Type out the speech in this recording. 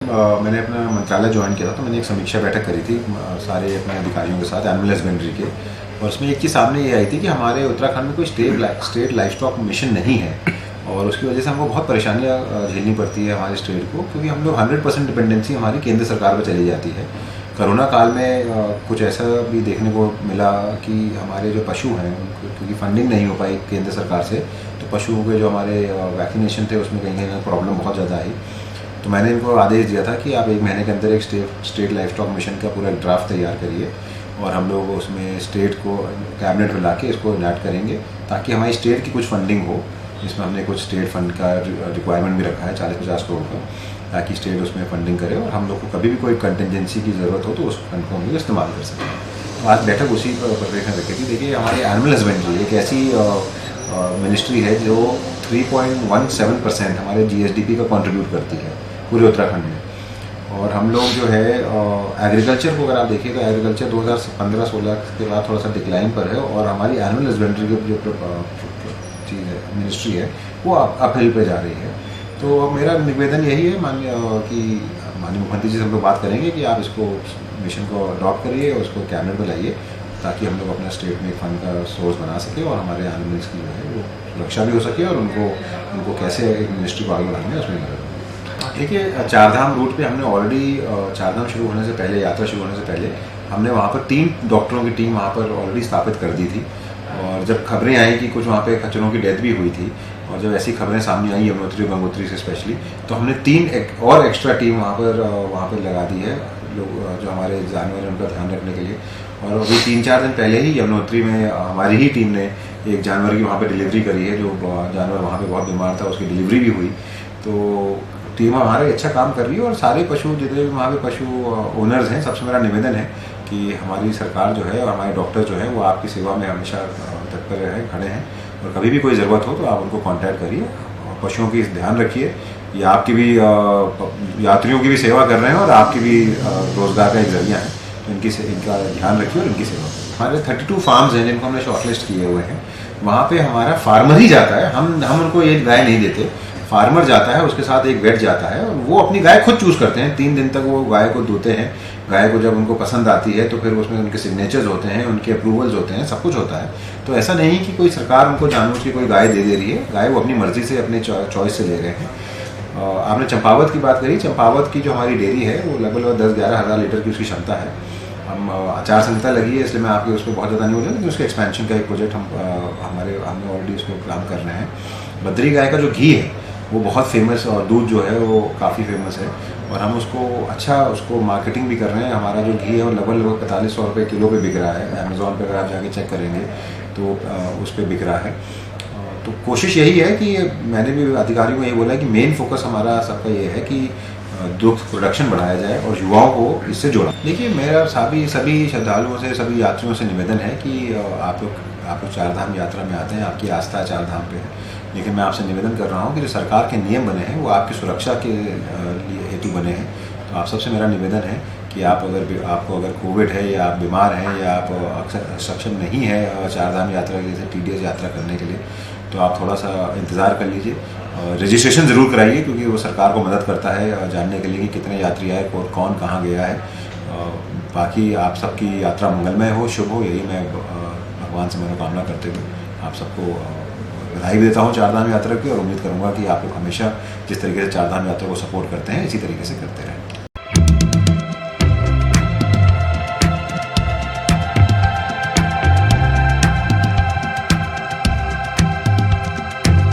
मैंने अपना मंत्रालय ज्वाइन किया था तो मैंने एक समीक्षा बैठक करी थी सारे अपने अधिकारियों के साथ एनिमल हस्बेंड्री के। और उसमें एक चीज़ सामने ये आई थी कि हमारे उत्तराखंड में कोई स्टेट लाइफ स्टॉक मिशन नहीं है और उसकी वजह से हमको बहुत परेशानियाँ झेलनी पड़ती है हमारे स्टेट को, क्योंकि हम लोग 100% डिपेंडेंसी हमारी केंद्र सरकार पर चली जाती है। कोरोना काल में कुछ ऐसा भी देखने को मिला कि हमारे जो पशु हैं उनको क्योंकि फंडिंग नहीं हो पाई केंद्र सरकार से, तो पशुओं के जो हमारे वैक्सीनेशन थे उसमें कहीं ना प्रॉब्लम बहुत ज़्यादा आई। तो मैंने इनको आदेश दिया था कि आप 1 महीने के अंदर एक स्टेट लाइफ स्टॉक मिशन का पूरा ड्राफ्ट तैयार करिए और हम लोग उसमें स्टेट को कैबिनेट में ला के इसको इनाट करेंगे ताकि हमारी स्टेट की कुछ फंडिंग हो। इसमें हमने कुछ स्टेट फंड का रिक्वायरमेंट भी रखा है 40-50 करोड़ का, ताकि स्टेट उसमें फंडिंग करे और हम लोग को कभी भी कोई कंटिजेंसी की ज़रूरत हो तो उस फंड को हम लोग इस्तेमाल कर सकें। आज बैठक उसी पर परिप्रेक्ष्य में रखी थी। देखिए, हमारी एनिमल हस्बेंड्री एक ऐसी मिनिस्ट्री है जो 3.17% हमारे GSDP का कंट्रीब्यूट करती है पूरे उत्तराखंड में। और हम लोग जो है एग्रीकल्चर को अगर आप देखिए तो एग्रीकल्चर 2015-16 के बाद थोड़ा सा डिक्लाइन पर है और हमारी एनिमल हस्बेंड्री की जो चीज़ है मिनिस्ट्री है वो अपहिल पे जा रही है। तो मेरा निवेदन यही है माननीय मुख्यमंत्री जी से हम लोग बात करेंगे कि आप इसको मिशन को अडॉप्ट करिए और उसको कैबिनेट में लाइए ताकि हम लोग अपना स्टेट में एक फंड का सोर्स बना सके और हमारे एनिमल्स की जो है वो सुरक्षा भी हो सके और उनको कैसे एक मिनिस्ट्री को आगे बढ़ाने में उसमें मदद हो। देखिए, चारधाम रूट पे हमने ऑलरेडी चारधाम शुरू होने से पहले, यात्रा शुरू होने से पहले हमने वहाँ पर 3 डॉक्टरों की टीम वहाँ पर ऑलरेडी स्थापित कर दी थी। और जब खबरें आई कि कुछ वहाँ पे खच्चरों की डेथ भी हुई थी और जब ऐसी खबरें सामने आई यमुनोत्री और गंगोत्री से स्पेशली, तो हमने 3 और एक्स्ट्रा टीम वहाँ पर लगा दी है लोग जो हमारे जानवर हैं उनका ध्यान रखने के लिए। और अभी 3-4 दिन पहले ही यमुनोत्री में हमारी ही टीम ने एक जानवर की वहाँ पे डिलीवरी करी है। जो जानवर वहाँ पे बहुत बीमार था उसकी डिलीवरी भी हुई। तो टीम हमारा अच्छा काम कर रही है और सारे पशु जितने भी वहाँ पे पशु ओनर्स हैं सबसे मेरा निवेदन है कि हमारी सरकार जो है और हमारे डॉक्टर जो है वो आपकी सेवा में हमेशा तत्पर हैं, खड़े हैं और कभी भी कोई ज़रूरत हो तो आप उनको कांटेक्ट करिए और पशुओं की ध्यान रखिए। ये आपकी भी यात्रियों की भी सेवा कर रहे हैं और आपकी भी रोज़गार का एक जरिया है, तो इनका ध्यान रखिए और इनकी सेवा करिए। हमारे 32 फार्म्स हैं जिनको हमने शॉर्टलिस्ट किए हुए हैं। वहाँ पे हमारा फार्मर ही जाता है, हम उनको एक गाय नहीं देते। फार्मर जाता है, उसके साथ एक वेट जाता है और वो अपनी गाय खुद चूज़ करते हैं। 3 दिन तक वो गाय को धोते हैं। गाय को जब उनको पसंद आती है तो फिर उसमें उनके सिग्नेचर्स होते हैं, उनके अप्रूवल्स होते हैं, सब कुछ होता है। तो ऐसा नहीं कि कोई सरकार उनको जानबूझ की कोई गाय दे रही है। गाय वो अपनी मर्जी से अपने चॉइस से ले रहे हैं। आपने चंपावत की बात करी। चंपावत की जो हमारी डेयरी है वो लगभग 10-11 हज़ार लीटर की उसकी क्षमता है। हम आचार संहिता लगी है इसलिए मैं आपके उस पर बहुत ज़्यादा नहीं बोल रहा, लेकिन उसके एक्सपेंशन का एक प्रोजेक्ट हमने ऑलरेडी उसको प्लान कर रहे हैं। बद्री गाय का जो घी है वो बहुत फेमस और दूध जो है वो काफ़ी फेमस है और हम उसको मार्केटिंग भी कर रहे हैं। हमारा जो घी है वो लगभग 4500 रुपये किलो पे बिक रहा है। अमेज़ॉन पर अगर आप जाके चेक करेंगे तो उस पर बिक रहा है। तो कोशिश यही है कि मैंने भी अधिकारियों को यही बोला है कि मेन फोकस हमारा सबका ये है कि दुग्ध प्रोडक्शन बढ़ाया जाए और युवाओं को इससे जोड़ा। देखिए, मेरा सभी श्रद्धालुओं से, सभी यात्रियों से निवेदन है कि आप लोग चारधाम यात्रा में आते हैं, आपकी आस्था चारधाम पे है, लेकिन मैं आपसे निवेदन कर रहा हूँ कि जो सरकार के नियम बने हैं वो आपकी सुरक्षा के लिए हेतु बने हैं। तो आप सबसे मेरा निवेदन है कि आपको अगर कोविड है या आप बीमार हैं या आप अक्सर सक्षम नहीं है चारधाम यात्रा के जैसे TDS यात्रा करने के लिए, तो आप थोड़ा सा इंतज़ार कर लीजिए। रजिस्ट्रेशन ज़रूर कराइए क्योंकि वो सरकार को मदद करता है जानने के लिए कि कितने यात्री आए और कौन कहाँ गया है। बाकी आप सबकी यात्रा मंगलमय हो, शुभ हो, यही मैं भगवान से मनोकामना करते हुए आप सबको बधाई भी देता हूँ चारधाम यात्रा की और उम्मीद करूँगा कि आप लोग हमेशा जिस तरीके से चारधाम यात्रा को सपोर्ट करते हैं इसी तरीके से करते रहें।